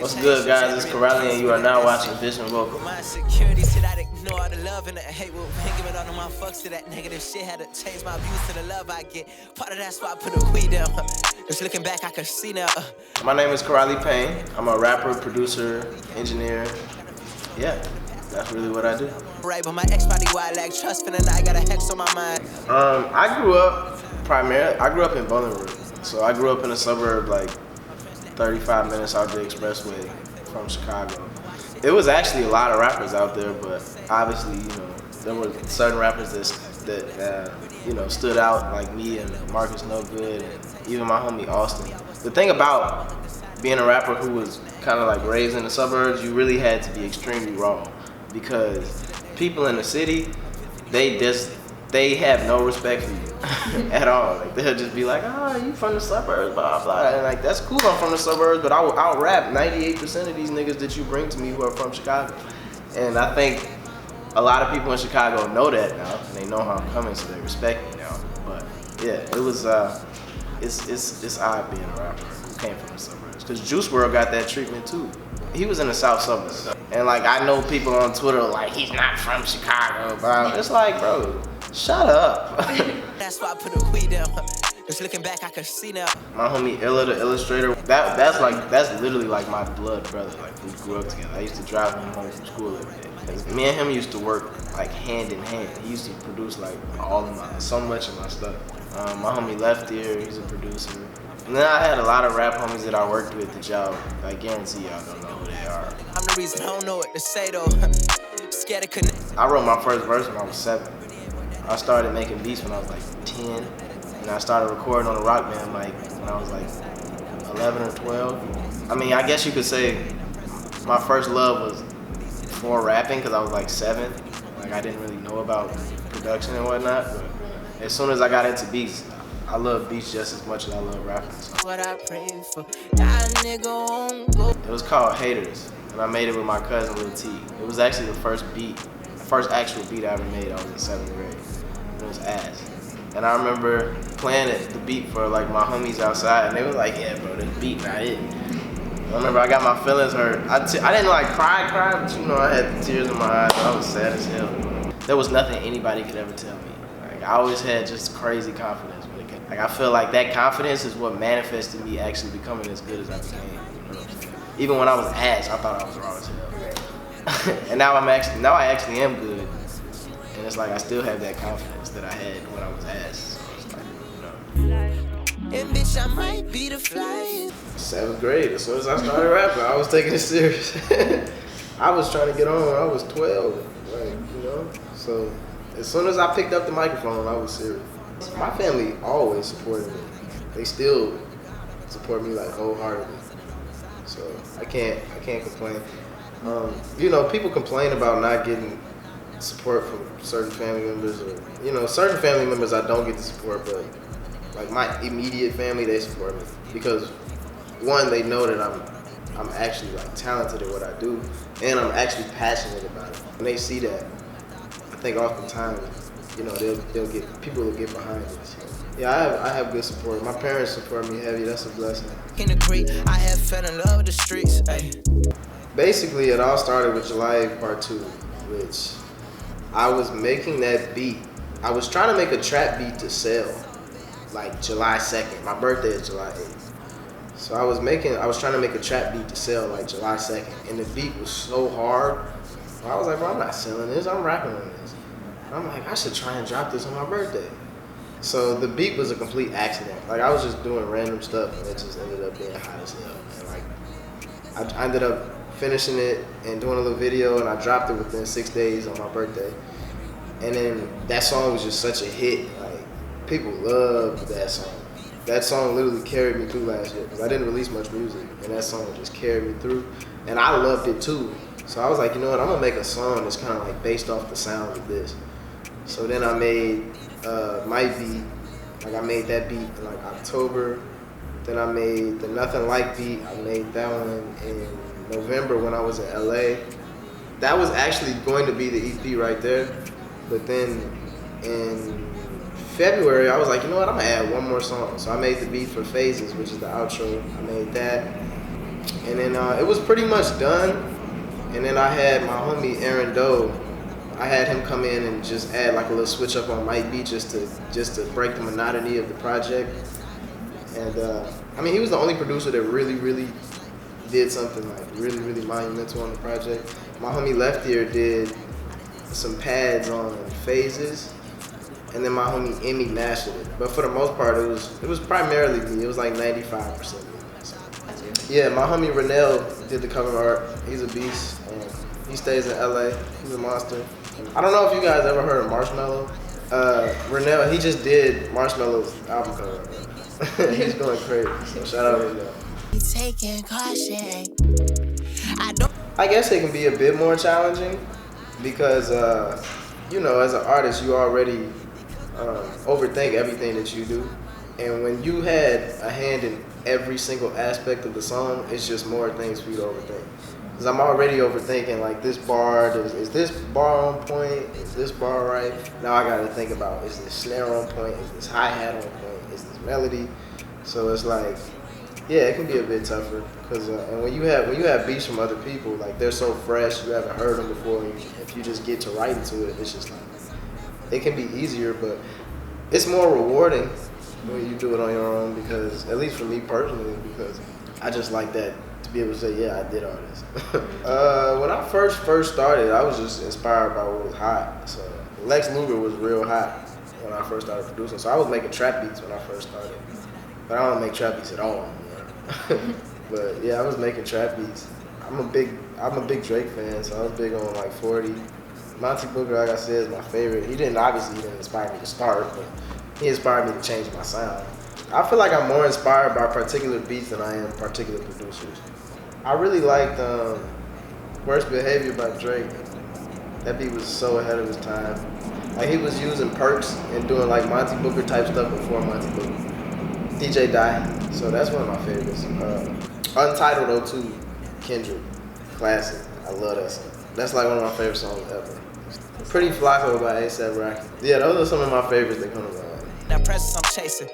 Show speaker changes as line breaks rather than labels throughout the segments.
What's good, guys? It's Corrali, and you are now watching Vision Vocal.
My security said I'd ignore all the love and the hate. Will give it all to my fucks to that negative shit. Had to change my views to the love I get. Part of that's why I put a weed down. Just looking back, I can see now.
My name is Corrali Payne. I'm a rapper, producer, engineer. Yeah, that's really what I do.
Right, but my ex body why I lack trust, feeling I got a hex on my mind.
I grew up in Bowling Green. So I grew up in a suburb like 35 minutes out the expressway from Chicago. There was actually a lot of rappers out there, but obviously, there were certain rappers that stood out, like me and Marcus No Good, and even my homie Austen. The thing about being a rapper who was kind of like raised in the suburbs, you really had to be extremely raw, because people in the city, they have no respect for you at all. Like, they'll just be like, oh, you from the suburbs, blah, blah. And like, that's cool, I'm from the suburbs, but I'll rap 98% of these niggas that you bring to me who are from Chicago. And I think a lot of people in Chicago know that now, and they know how I'm coming, so they respect me now. But yeah, it was, it's odd being a rapper who came from the suburbs. Because Juice WRLD got that treatment too. He was in the South Suburbs. And like, I know people on Twitter like, he's not from Chicago, bro. It's like, bro, shut up.
That's why I put a weed down. Just looking back, I can see now.
My homie Illa, the illustrator, that's literally like my blood brother. Like, we grew up together. I used to drive him home from school every day. 'Cause me and him used to work like hand in hand. He used to produce like so much of my stuff. My homie Left Ear, he's a producer. And then I had a lot of rap homies that I worked with that y'all, I guarantee y'all don't know who they are.
I'm the reason I don't know what to say though. Scared to connect.
I wrote my first verse when I was 7. I started making beats when I was like 10. And I started recording on a rock band like when I was like 11 or 12. I mean, I guess you could say my first love was for rapping because I was like 7. Like, I didn't really know about production and whatnot. But as soon as I got into beats, I love beats just as much as I love rapping. So.
What I pray for, that nigga won't go.
It was called Haters, and I made it with my cousin Lil T. It was actually the first actual beat I ever made. I was in 7th grade. It was ass. And I remember playing the beat for like my homies outside, and they were like, yeah, bro, this beat not it. I remember I got my feelings hurt. I didn't like cry, but I had tears in my eyes. I was sad as hell. There was nothing anybody could ever tell me. Like, I always had just crazy confidence when it came. Like, I feel like that confidence is what manifested me actually becoming as good as I became. You know what I'm saying? Even when I was ass, I thought I was raw as hell. And now I actually am good. And it's like I still have that confidence that I had when I was ass. So it's like,
And bitch, I might be the flyest.
7th grade, as soon as I started rapping, I was taking it serious. I was trying to get on when I was 12, So as soon as I picked up the microphone, I was serious. My family always supported me. They still support me like wholeheartedly. So I can't complain. People complain about not getting support from certain family members, or certain family members I don't get the support, but like my immediate family, they support me because one, they know that I'm actually like talented at what I do, and I'm actually passionate about it. When they see that, I think oftentimes, people will get behind it. So, yeah, I have good support. My parents support me heavy. That's a blessing.
Can agree, I have fell in love with the streets. Ay.
Basically, it all started with July Part 2, which I was making that beat. I was trying to make a trap beat to sell, like July 2nd. My birthday is July 8th. So I was trying to make a trap beat to sell like July 2nd. And the beat was so hard. I was like, bro, I'm not selling this, I'm rapping on this. I'm like, I should try and drop this on my birthday. So the beat was a complete accident. Like, I was just doing random stuff, and it just ended up being hot as hell. And like, I ended up finishing it and doing a little video, and I dropped it within 6 days on my birthday. And then that song was just such a hit. Like, people loved that song. That song literally carried me through last year because I didn't release much music, and that song just carried me through. And I loved it too. So I was like, you know what, I'm gonna make a song that's kind of like based off the sound of this. So then I made my beat. Like, I made that beat in like October. Then I made the Nothing Like beat. I made that one in November when I was in LA. That was actually going to be the EP right there. But then in February, I was like, you know what, I'm gonna add one more song. So I made the beat for Phases, which is the outro. I made that. And then it was pretty much done. And then I had my homie Aaron Doe. I had him come in and just add like a little switch up on Might Beat just to break the monotony of the project. And I mean, he was the only producer that really did something like really monumental on the project. My homie Left Ear did some pads on Phases, and then my homie Emmy mastered it. But for the most part, it was primarily me. It was like 95% me. So, yeah, my homie Renell did the cover art. He's a beast. He stays in LA. He's a monster. I don't know if you guys ever heard of Marshmello. Renell, he just did Marshmello's album cover. He's going crazy. So shout out to Renell.
Taking caution.
I guess it can be a bit more challenging because, you know, as an artist, you already overthink everything that you do. And when you had a hand in every single aspect of the song, it's just more things for you to overthink. Because I'm already overthinking, like, this bar, is this bar on point? Is this bar right? Now I gotta think about, is this snare on point? Is this hi-hat on point? Is this melody? So it's like, yeah, it can be a bit tougher. Cause and when you have beats from other people, like, they're so fresh, you haven't heard them before, and if you just get to writing to it, it's just like, it can be easier, but it's more rewarding when you do it on your own, because, at least for me personally, because I just like that, to be able to say, yeah, I did all this. When I first started, I was just inspired by what was hot. So Lex Luger was real hot when I first started producing. So I was making trap beats when I first started. But I don't make trap beats at all anymore. But yeah, I was making trap beats. I'm a big Drake fan, so I was big on like 40. Monty Booker, like I said, is my favorite. He didn't inspire me to start, but he inspired me to change my sound. I feel like I'm more inspired by particular beats than I am particular producers. I really liked Worst Behavior by Drake. That beat was so ahead of his time. Like, he was using perks and doing like Monty Booker type stuff before Monty Booker. DJ Die, so that's one of my favorites. Untitled 02, Kendrick, classic. I love that song. That's like one of my favorite songs ever. Pretty Flacco by A$AP Rocky. Yeah, those are some of my favorites that come to mind.
That presence I'm chasing.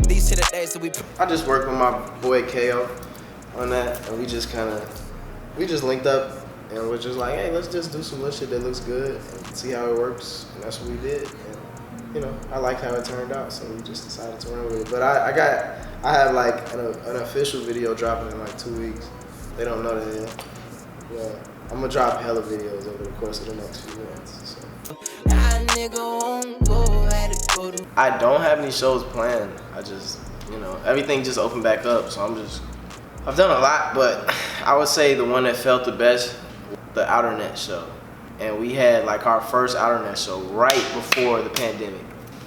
These are the days that we.
I just worked with my boy KO on that, and we just linked up and was just like, hey, let's just do some little shit that looks good and see how it works, and that's what we did. And, you know, I liked how it turned out, so we just decided to run with it. But I have like an official video dropping in like 2 weeks. They don't know that yet. Yeah, I'm gonna drop hella videos over the course of the next few months. So. I don't have any shows planned. I just, you know, everything just opened back up, so I've done a lot, but I would say the one that felt the best, the Outernet show. And we had like our first Outernet show right before the pandemic.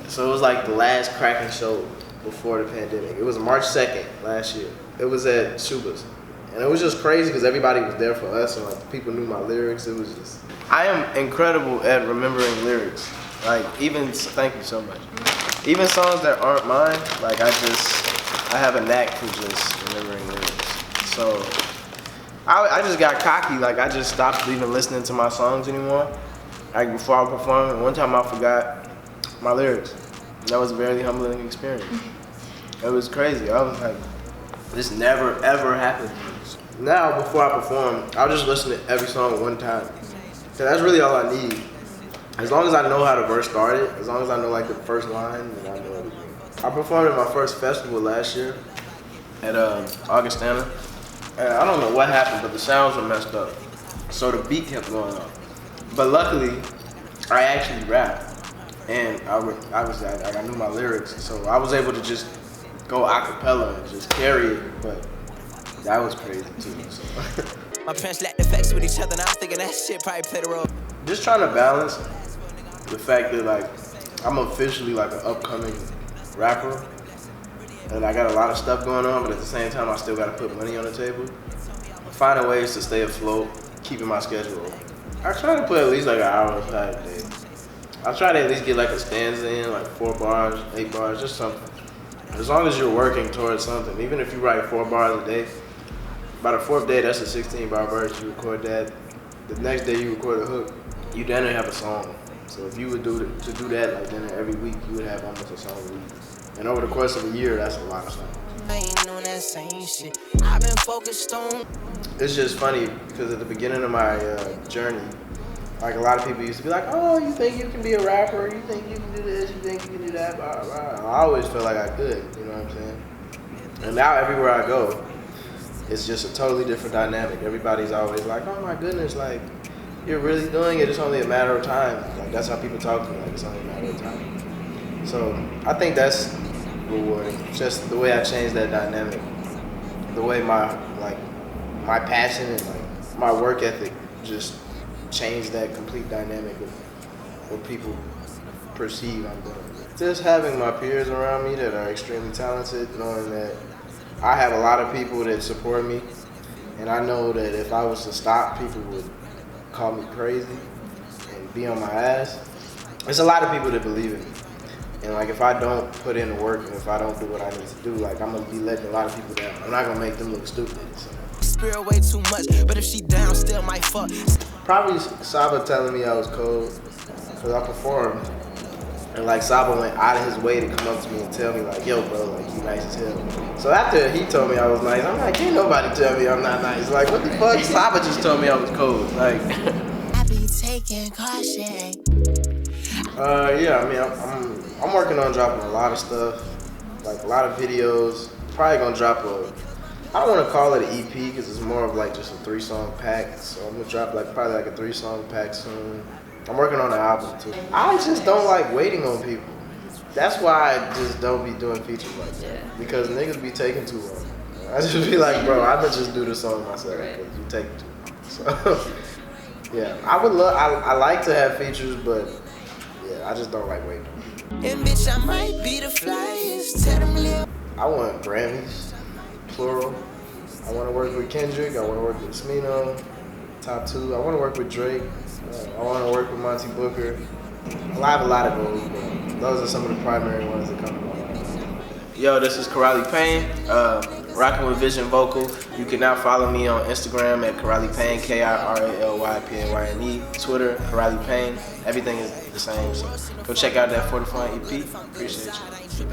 So it was like the last cracking show before the pandemic. It was March 2nd last year. It was at Shuba's. And it was just crazy because everybody was there for us, and like the people knew my lyrics. It was just, I am incredible at remembering lyrics. Like, thank you so much. Even songs that aren't mine, like I have a knack for just remembering lyrics. So I just got cocky. Like, I just stopped even listening to my songs anymore. Like, before I performed, one time I forgot my lyrics. And that was a very humbling experience. It was crazy. I was like, this never ever happened. Now, before I perform, I'll just listen to every song one time. So that's really all I need. As long as I know how the verse started, as long as I know like the first line, then I know everything. I performed at my first festival last year at Augustana. And I don't know what happened, but the sounds were messed up. So the beat kept going up. But luckily, I actually rapped. And I knew my lyrics, so I was able to just go a cappella and just carry it, but that was crazy too. So.
My parents lacked effects with each other, and I'm thinking that shit probably played a role.
Just trying to balance the fact that like I'm officially like an upcoming rapper, and I got a lot of stuff going on, but at the same time I still got to put money on the table. I'm finding ways to stay afloat, keeping my schedule open. I try to put at least like an hour aside a day. I try to at least get like a stanza in, like 4 bars, 8 bars, just something. As long as you're working towards something, even if you write 4 bars a day, by the 4th day, that's a 16-bar verse. You record that. The next day, you record a hook. You then have a song. So if you would do that, like then every week, you would have almost a song a week. And over the course of a year, that's a lot of songs.
I ain't on that same shit. I've been focused on.
It's just funny because at the beginning of my journey, like a lot of people used to be like, "Oh, you think you can be a rapper? You think you can do this? You think you can do that?" Blah, blah, blah. I always felt like I could. You know what I'm saying? And now everywhere I go, it's just a totally different dynamic. Everybody's always like, "Oh my goodness, like you're really doing it. It's only a matter of time." Like that's how people talk to me. Like it's only a matter of time. So I think that's rewarding. Just the way I changed that dynamic, the way my passion and like my work ethic just changed that complete dynamic of what people perceive I'm doing. Just having my peers around me that are extremely talented, knowing that I have a lot of people that support me, and I know that if I was to stop, people would call me crazy and be on my ass. There's a lot of people that believe in me. And like if I don't put in the work and if I don't do what I need to do, like I'm gonna be letting a lot of people down. I'm not gonna make them look stupid. So.
Spirit way too much, but if she down, still might fuck.
Probably Saba telling me I was cold, because I performed. And like Saba went out of his way to come up to me and tell me like, "Yo bro, like you nice as hell." So after he told me I was nice, I'm like, "Can't nobody tell me I'm not nice." Like what the fuck? Saba just told me I was cold. Like
I be taking caution.
yeah, I mean I'm working on dropping a lot of stuff, like a lot of videos. Probably gonna drop I don't want to call it an EP because it's more of like just a 3-song pack. So I'm gonna drop probably like a 3-song pack soon. I'm working on an album too. I just don't like waiting on people. That's why I just don't be doing features like that. Because niggas be taking too long. I just be like, bro, I could just do the song myself because you take too long. So yeah, I like to have features, but yeah, I just don't like waiting on people.
And bitch, I might be the flyest. Tell them live.
I want Grammys, plural. I want to work with Kendrick. I want to work with Smino, top 2. I want to work with Drake. I want to work with Monty Booker. I have a lot of goals, but those are some of the primary ones that come to my mind. Yo, this is Payne, rocking with Vision Vocal. You can now follow me on Instagram at Payne, KIRALYPAYNE, Twitter, Payne. Everything is the same, so go check out that For the Fun EP. Appreciate you.